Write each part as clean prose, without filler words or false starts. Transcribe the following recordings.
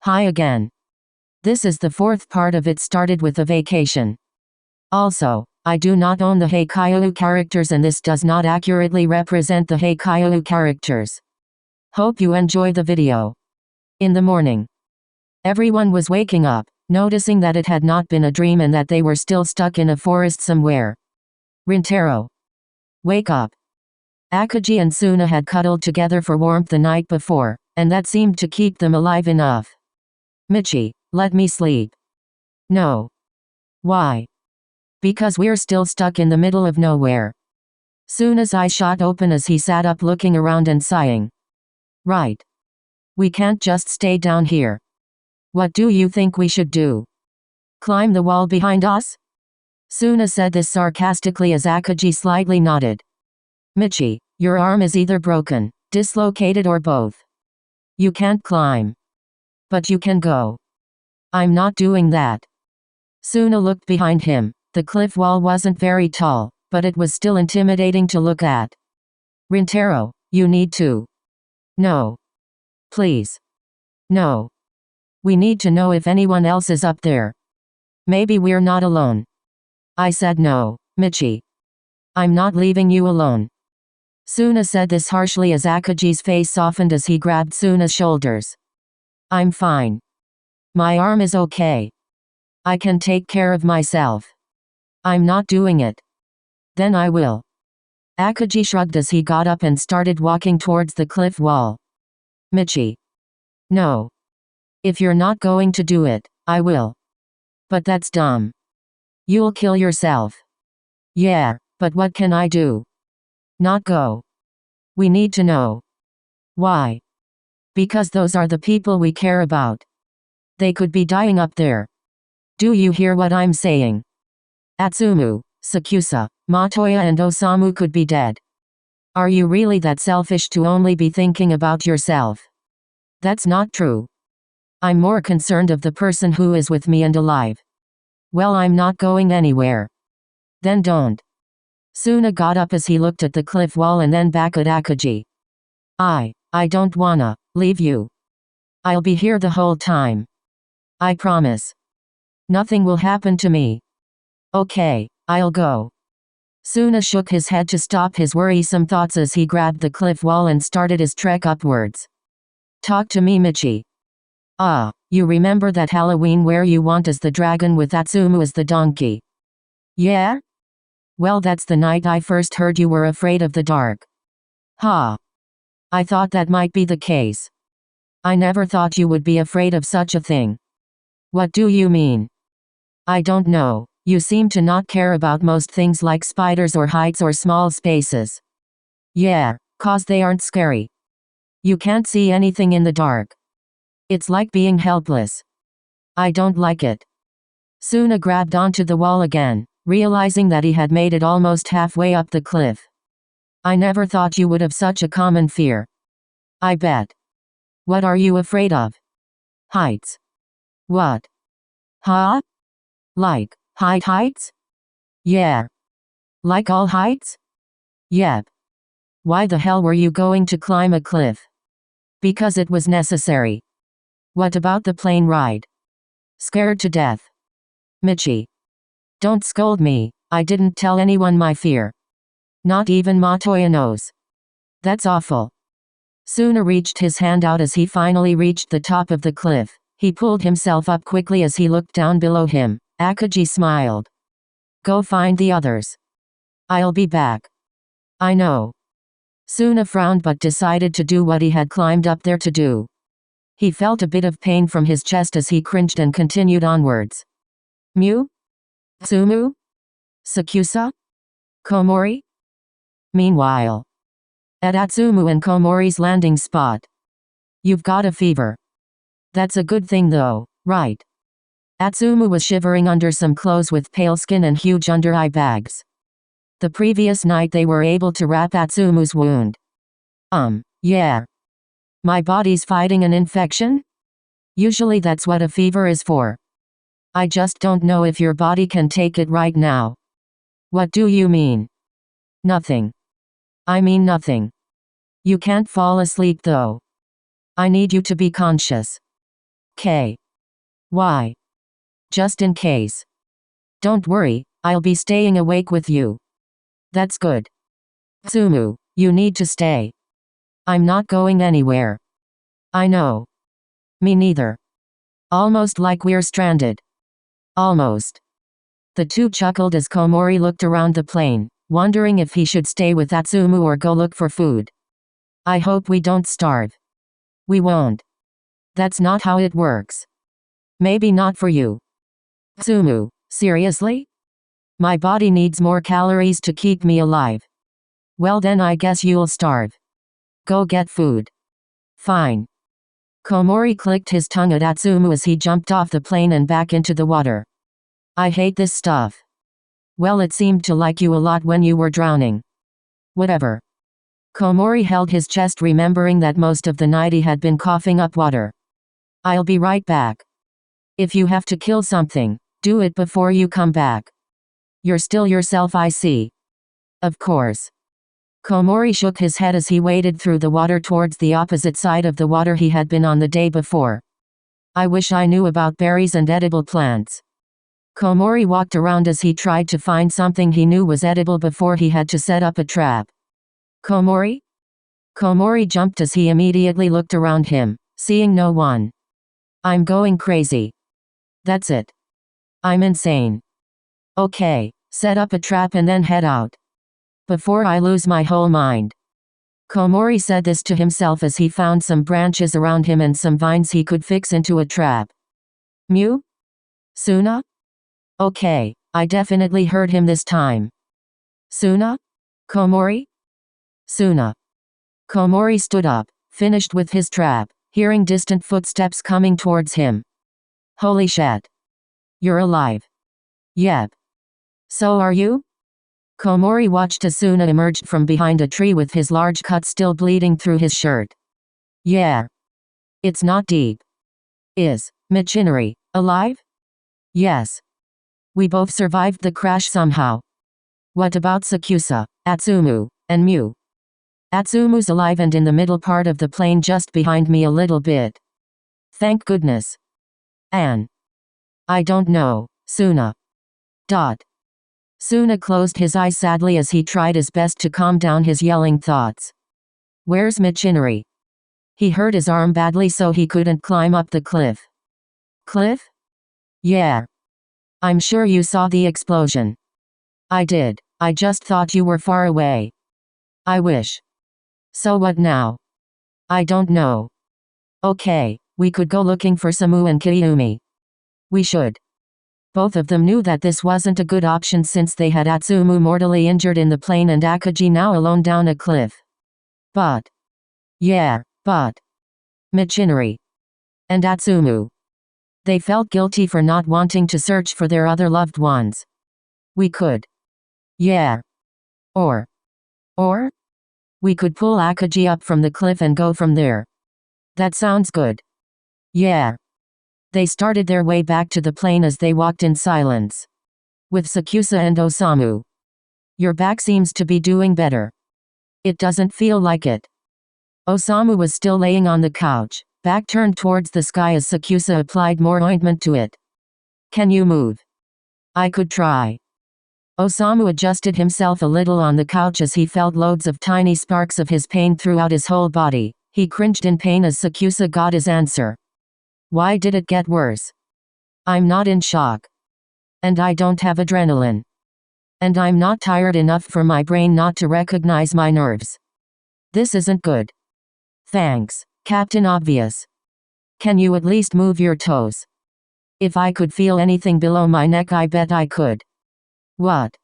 Hi again. This is the fourth part of It Started With a Vacation. Also, I do not own the Haikyuu characters and this does not accurately represent the Haikyuu characters. Hope you enjoy the video. In the morning, everyone was waking up, noticing that it had not been a dream and that they were still stuck in a forest somewhere. Rintaro, wake up. Akagi and Suna had cuddled together for warmth the night before, and that seemed to keep them alive enough. Michi, let me sleep. No. Why? Because we're still stuck in the middle of nowhere. Suna's eyes shot open as he sat up looking around and sighing. Right. We can't just stay down here. What do you think we should do? Climb the wall behind us? Suna said this sarcastically as Akagi slightly nodded. Michi, your arm is either broken, dislocated or both. You can't climb. But you can go. I'm not doing that. Suna looked behind him. The cliff wall wasn't very tall, but it was still intimidating to look at. Rintaro, you need to. No. Please. No. We need to know if anyone else is up there. Maybe we're not alone. I said no, Michi. I'm not leaving you alone. Suna said this harshly as Akagi's face softened as he grabbed Suna's shoulders. I'm fine. My arm is okay. I can take care of myself. I'm not doing it. Then I will. Akagi shrugged as he got up and started walking towards the cliff wall. Michi. No. If you're not going to do it, I will. But that's dumb. You'll kill yourself. Yeah, but what can I do? Not go. We need to know. Why? Because those are the people we care about. They could be dying up there. Do you hear what I'm saying? Atsumu, Sakuatsu, Matoya and Osamu could be dead. Are you really that selfish to only be thinking about yourself? That's not true. I'm more concerned of the person who is with me and alive. Well, I'm not going anywhere. Then don't. Suna got up as he looked at the cliff wall and then back at Akagi. I don't wanna leave you. I'll be here the whole time. I promise. Nothing will happen to me. Okay, I'll go. Suna shook his head to stop his worrisome thoughts as he grabbed the cliff wall and started his trek upwards. Talk to me, Michi. You remember that Halloween where you went as the dragon with Atsumu as the donkey? Yeah? Well, that's the night I first heard you were afraid of the dark. Ha. I thought that might be the case. I never thought you would be afraid of such a thing. What do you mean? I don't know. You seem to not care about most things like spiders or heights or small spaces. Yeah, 'cause they aren't scary. You can't see anything in the dark. It's like being helpless. I don't like it. Suna grabbed onto the wall again, realizing that he had made it almost halfway up the cliff. I never thought you would have such a common fear. I bet. What are you afraid of? Heights. What? Huh? Like, heights? Yeah. Like all heights? Yep. Why the hell were you going to climb a cliff? Because it was necessary. What about the plane ride? Scared to death. Michi. Don't scold me, I didn't tell anyone my fear. Not even Matoya knows. That's awful. Suna reached his hand out as he finally reached the top of the cliff. He pulled himself up quickly as he looked down below him. Akagi smiled. Go find the others. I'll be back. I know. Suna frowned but decided to do what he had climbed up there to do. He felt a bit of pain from his chest as he cringed and continued onwards. Mew? Atsumu? Sakuatsu? Komori? Meanwhile, at Atsumu and Komori's landing spot. You've got a fever. That's a good thing though, right? Atsumu was shivering under some clothes with pale skin and huge under-eye bags. The previous night they were able to wrap Atsumu's wound. Yeah. My body's fighting an infection? Usually that's what a fever is for. I just don't know if your body can take it right now. What do you mean? Nothing. I mean nothing. You can't fall asleep though. I need you to be conscious. K. Why? Just in case. Don't worry, I'll be staying awake with you. That's good. Tsumu, you need to stay. I'm not going anywhere. I know. Me neither. Almost like we're stranded. Almost. The two chuckled as Komori looked around the plane, wondering if he should stay with Atsumu or go look for food. I hope we don't starve. We won't. That's not how it works. Maybe not for you. Tsumu, seriously? My body needs more calories to keep me alive. Well then I guess you'll starve. Go get food. Fine. Komori clicked his tongue at Atsumu as he jumped off the plane and back into the water. I hate this stuff. Well, it seemed to like you a lot when you were drowning. Whatever. Komori held his chest, remembering that most of the night he had been coughing up water. I'll be right back. If you have to kill something, do it before you come back. You're still yourself, I see. Of course. Komori shook his head as he waded through the water towards the opposite side of the water he had been on the day before. I wish I knew about berries and edible plants. Komori walked around as he tried to find something he knew was edible before he had to set up a trap. Komori? Komori jumped as he immediately looked around him, seeing no one. I'm going crazy. That's it. I'm insane. Okay, set up a trap and then head out. Before I lose my whole mind. Komori said this to himself as he found some branches around him and some vines he could fix into a trap. Mew? Suna? Okay, I definitely heard him this time. Suna? Komori? Suna. Komori stood up, finished with his trap, hearing distant footsteps coming towards him. Holy shit. You're alive. Yep. So are you? Komori watched as Suna emerged from behind a tree with his large cut still bleeding through his shirt. Yeah. It's not deep. Is Michinori alive? Yes. We both survived the crash somehow. What about Sakusa, Atsumu, and Mew? Atsumu's alive and in the middle part of the plane just behind me a little bit. Thank goodness. Anne. I don't know, Suna. Suna closed his eyes sadly as he tried his best to calm down his yelling thoughts. Where's Michinori? He hurt his arm badly so he couldn't climb up the cliff. Cliff? Yeah. I'm sure you saw the explosion. I did, I just thought you were far away. I wish. So what now? I don't know. Okay, we could go looking for Samu and Kiyumi. We should. Both of them knew that this wasn't a good option since they had Atsumu mortally injured in the plane and Akaji now alone down a cliff. But. Michinori. And Atsumu. They felt guilty for not wanting to search for their other loved ones. We could. Yeah. Or. We could pull Akaji up from the cliff and go from there. That sounds good. Yeah. They started their way back to the plane as they walked in silence. With Sakusa and Osamu. Your back seems to be doing better. It doesn't feel like it. Osamu was still laying on the couch, back turned towards the sky as Sakusa applied more ointment to it. Can you move? I could try. Osamu adjusted himself a little on the couch as he felt loads of tiny sparks of his pain throughout his whole body. He cringed in pain as Sakusa got his answer. Why did it get worse? I'm not in shock. And I don't have adrenaline. And I'm not tired enough for my brain not to recognize my nerves. This isn't good. Thanks, Captain Obvious. Can you at least move your toes? If I could feel anything below my neck, I bet I could. What?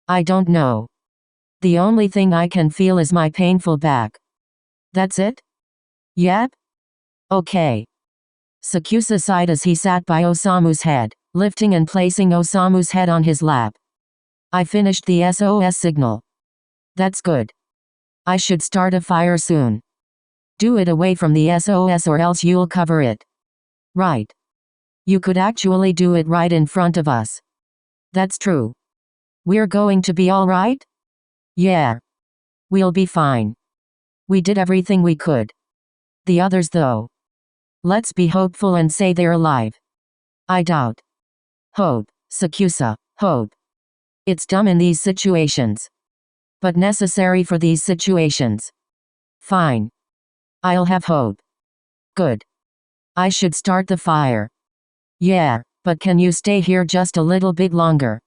I don't know. The only thing I can feel is my painful back. That's it? Yep. Okay. Sakusa sighed as he sat by Osamu's head, lifting and placing Osamu's head on his lap. I finished the SOS signal. That's good. I should start a fire soon. Do it away from the SOS or else you'll cover it. Right. You could actually do it right in front of us. That's true. We're going to be all right? Yeah. We'll be fine. We did everything we could. The others though. Let's be hopeful and say they're alive. I doubt. Hope, Sakusa, hope. It's dumb in these situations. But necessary for these situations. Fine. I'll have hope. Good. I should start the fire. Yeah, but can you stay here just a little bit longer?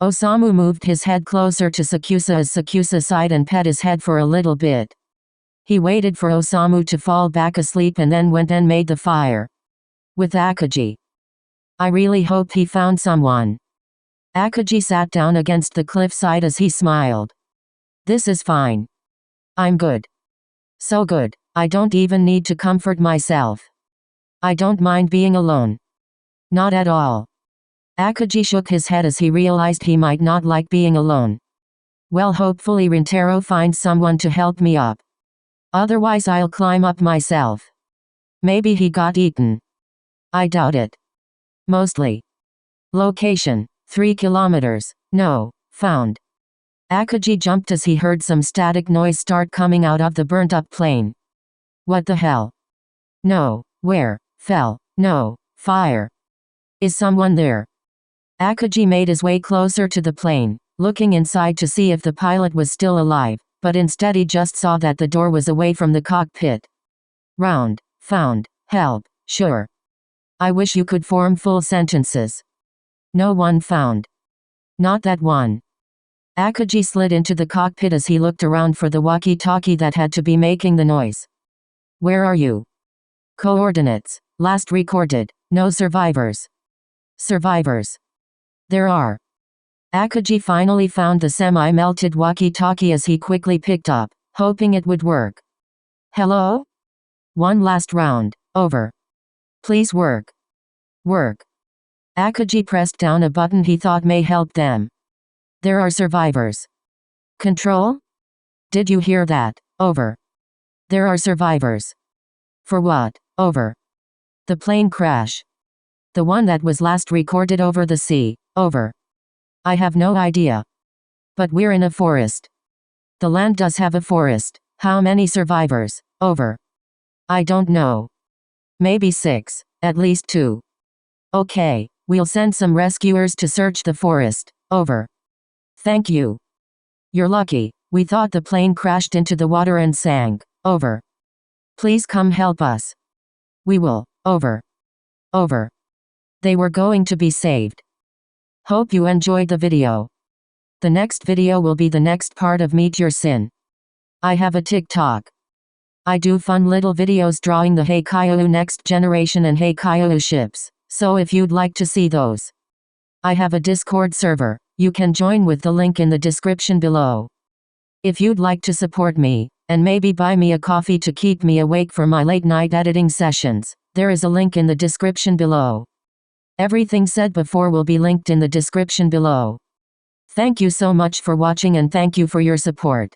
Osamu moved his head closer to Sakusa as Sakusa sighed and pet his head for a little bit. He waited for Osamu to fall back asleep and then went and made the fire. With Akagi. I really hope he found someone. Akagi sat down against the cliffside as he smiled. This is fine. I'm good. So good, I don't even need to comfort myself. I don't mind being alone. Not at all. Akagi shook his head as he realized he might not like being alone. Well, hopefully Rintaro finds someone to help me up. Otherwise I'll climb up myself. Maybe he got eaten. I doubt it. Mostly. Location, 3 kilometers. No, found. Akagi jumped as he heard some static noise start coming out of the burnt-up plane. What the hell? No, where? Fell. No, fire. Is someone there? Akagi made his way closer to the plane, looking inside to see if the pilot was still alive, but instead he just saw that the door was away from the cockpit. Round. Found. Help. Sure. I wish you could form full sentences. No one found. Not that one. Akagi slid into the cockpit as he looked around for the walkie-talkie that had to be making the noise. Where are you? Coordinates. Last recorded. No survivors. Survivors. There are. Akagi finally found the semi-melted walkie-talkie as he quickly picked up, hoping it would work. Hello? One last round. Over. Please work. Work. Akagi pressed down a button he thought may help them. There are survivors. Control? Did you hear that? Over. There are survivors. For what? Over. The plane crash. The one that was last recorded over the sea. Over. I have no idea. But we're in a forest. The land does have a forest. How many survivors? Over. I don't know. Maybe 6. At least 2. Okay, we'll send some rescuers to search the forest. Over. Thank you. You're lucky. We thought the plane crashed into the water and sank. Over. Please come help us. We will. Over. Over. They were going to be saved. Hope you enjoyed the video. The next video will be the next part of Meet Your Sin. I have a TikTok. I do fun little videos drawing the Haikyuu next generation and Haikyuu ships, so if you'd like to see those. I have a Discord server. You can join with the link in the description below. If you'd like to support me, and maybe buy me a coffee to keep me awake for my late night editing sessions, there is a link in the description below. Everything said before will be linked in the description below. Thank you so much for watching and thank you for your support.